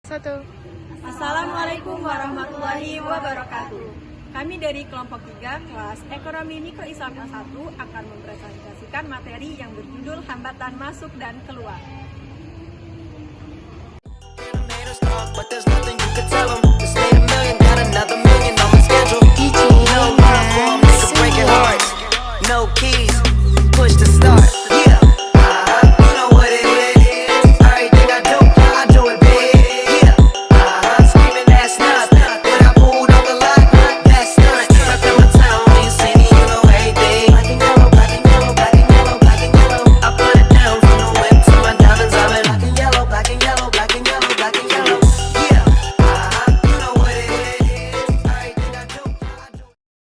Satu. Assalamualaikum warahmatullahi wabarakatuh. Kami dari kelompok 3 kelas Ekonomi Mikro Islam kelas 1 akan mempresentasikan materi yang berjudul Hambatan Masuk dan Keluar.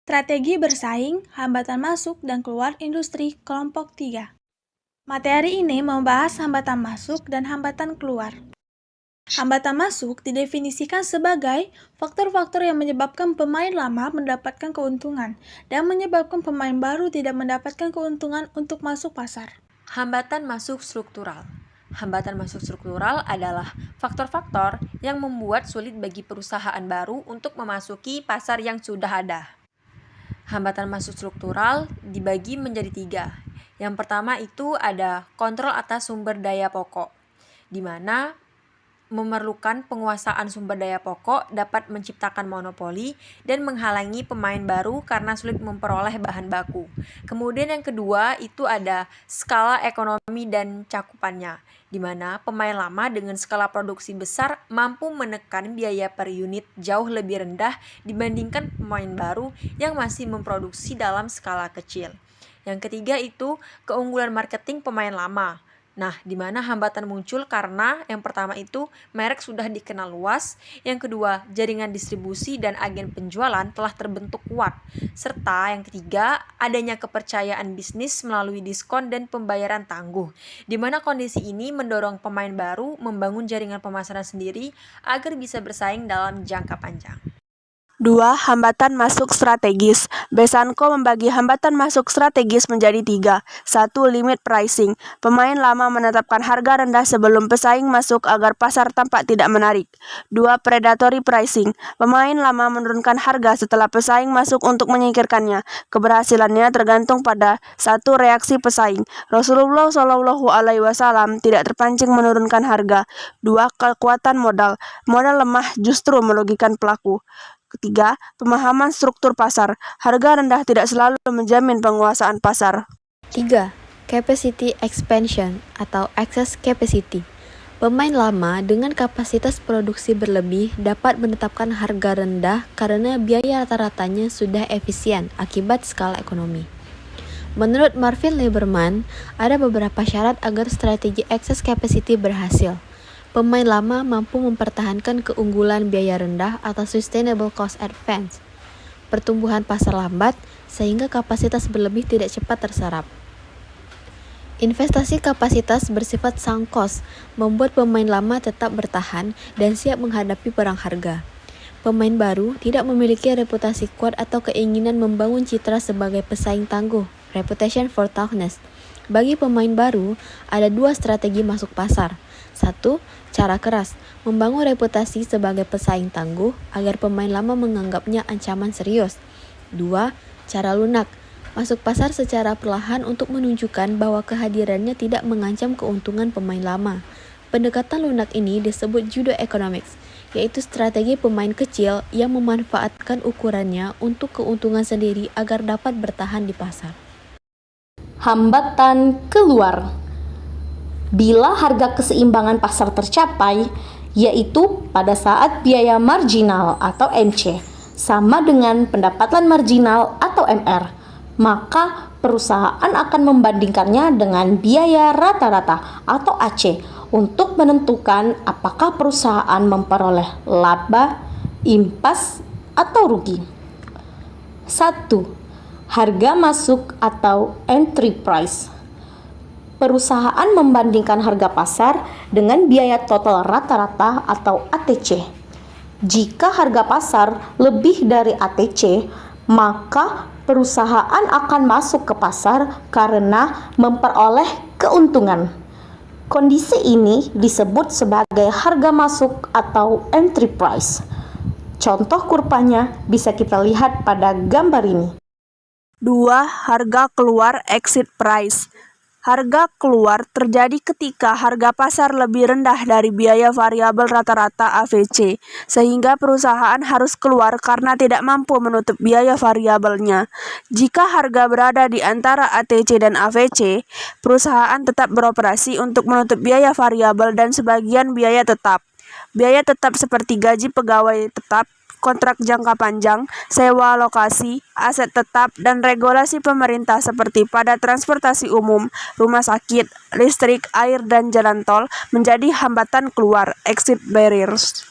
Strategi bersaing, hambatan masuk dan keluar industri kelompok 3. Materi ini membahas hambatan masuk dan hambatan keluar. Hambatan masuk didefinisikan sebagai faktor-faktor yang menyebabkan pemain lama mendapatkan keuntungan dan menyebabkan pemain baru tidak mendapatkan keuntungan untuk masuk pasar. Hambatan masuk struktural. Hambatan masuk struktural adalah faktor-faktor yang membuat sulit bagi perusahaan baru untuk memasuki pasar yang sudah ada. Hambatan masuk struktural dibagi menjadi 3. Yang pertama itu ada kontrol atas sumber daya pokok, di mana memerlukan penguasaan sumber daya pokok dapat menciptakan monopoli dan menghalangi pemain baru karena sulit memperoleh bahan baku. Kemudian yang kedua itu ada skala ekonomi dan cakupannya, di mana pemain lama dengan skala produksi besar mampu menekan biaya per unit jauh lebih rendah dibandingkan pemain baru yang masih memproduksi dalam skala kecil. Yang ketiga itu keunggulan marketing pemain lama. Nah, di mana hambatan muncul karena yang pertama itu merek sudah dikenal luas, yang kedua jaringan distribusi dan agen penjualan telah terbentuk kuat, serta yang ketiga adanya kepercayaan bisnis melalui diskon dan pembayaran tangguh, di mana kondisi ini mendorong pemain baru membangun jaringan pemasaran sendiri agar bisa bersaing dalam jangka panjang. 2. Hambatan masuk strategis. Besanko membagi hambatan masuk strategis menjadi 3. 1. Limit pricing. Pemain lama menetapkan harga rendah sebelum pesaing masuk agar pasar tampak tidak menarik. 2. Predatory pricing. Pemain lama menurunkan harga setelah pesaing masuk untuk menyingkirkannya. Keberhasilannya tergantung pada 1. Reaksi pesaing. Rasulullah SAW tidak terpancing menurunkan harga. 2. Kekuatan modal. Modal lemah justru merugikan pelaku. Ketiga, pemahaman struktur pasar. Harga rendah tidak selalu menjamin penguasaan pasar. 3. Capacity expansion atau excess capacity. Pemain lama dengan kapasitas produksi berlebih dapat menetapkan harga rendah karena biaya rata-ratanya sudah efisien akibat skala ekonomi. Menurut Marvin Lieberman, ada beberapa syarat agar strategi excess capacity berhasil. Pemain lama mampu mempertahankan keunggulan biaya rendah atau sustainable cost advantage, pertumbuhan pasar lambat sehingga kapasitas berlebih tidak cepat terserap. Investasi kapasitas bersifat sunk cost membuat pemain lama tetap bertahan dan siap menghadapi perang harga. Pemain baru tidak memiliki reputasi kuat atau keinginan membangun citra sebagai pesaing tangguh, reputation for toughness. Bagi pemain baru, ada 2 strategi masuk pasar. 1. Cara keras, membangun reputasi sebagai pesaing tangguh agar pemain lama menganggapnya ancaman serius. 2. Cara lunak, masuk pasar secara perlahan untuk menunjukkan bahwa kehadirannya tidak mengancam keuntungan pemain lama. Pendekatan lunak ini disebut judo economics, yaitu strategi pemain kecil yang memanfaatkan ukurannya untuk keuntungan sendiri agar dapat bertahan di pasar. Hambatan keluar. Bila harga keseimbangan pasar tercapai, yaitu pada saat biaya marginal atau MC sama dengan pendapatan marginal atau MR, maka perusahaan akan membandingkannya dengan biaya rata-rata atau AC untuk menentukan apakah perusahaan memperoleh laba, impas, atau rugi. 1. Harga masuk atau entry price. Perusahaan membandingkan harga pasar dengan biaya total rata-rata atau ATC. Jika harga pasar lebih dari ATC, maka perusahaan akan masuk ke pasar karena memperoleh keuntungan. Kondisi ini disebut sebagai harga masuk atau entry price. Contoh kurvanya bisa kita lihat pada gambar ini. 2. Harga keluar exit price. Harga keluar terjadi ketika harga pasar lebih rendah dari biaya variabel rata-rata AVC, sehingga perusahaan harus keluar karena tidak mampu menutup biaya variabelnya. Jika harga berada di antara ATC dan AVC, perusahaan tetap beroperasi untuk menutup biaya variabel dan sebagian biaya tetap. Biaya tetap seperti gaji pegawai tetap, kontrak jangka panjang, sewa lokasi, aset tetap, dan regulasi pemerintah seperti pada transportasi umum, rumah sakit, listrik, air, dan jalan tol menjadi hambatan keluar exit barriers.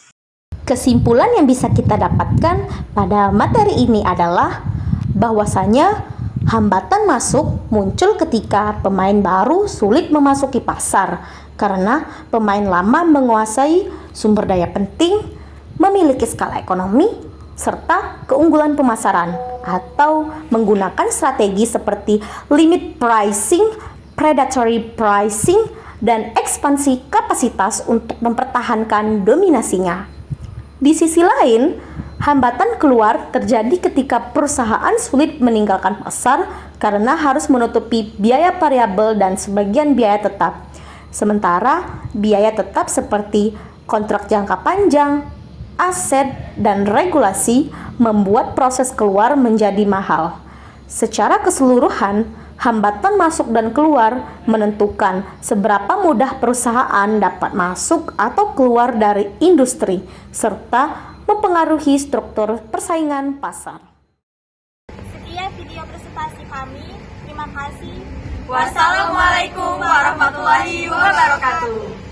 Kesimpulan yang bisa kita dapatkan pada materi ini adalah bahwasanya hambatan masuk muncul ketika pemain baru sulit memasuki pasar karena pemain lama menguasai sumber daya penting, memiliki skala ekonomi, serta keunggulan pemasaran, atau menggunakan strategi seperti limit pricing, predatory pricing, dan ekspansi kapasitas untuk mempertahankan dominasinya. Di sisi lain, hambatan keluar terjadi ketika perusahaan sulit meninggalkan pasar karena harus menutupi biaya variabel dan sebagian biaya tetap. Sementara biaya tetap seperti kontrak jangka panjang, aset, dan regulasi membuat proses keluar menjadi mahal. Secara keseluruhan, hambatan masuk dan keluar menentukan seberapa mudah perusahaan dapat masuk atau keluar dari industri, serta mempengaruhi struktur persaingan pasar. Sekian video presentasi kami. Terima kasih. Wassalamualaikum warahmatullahi wabarakatuh.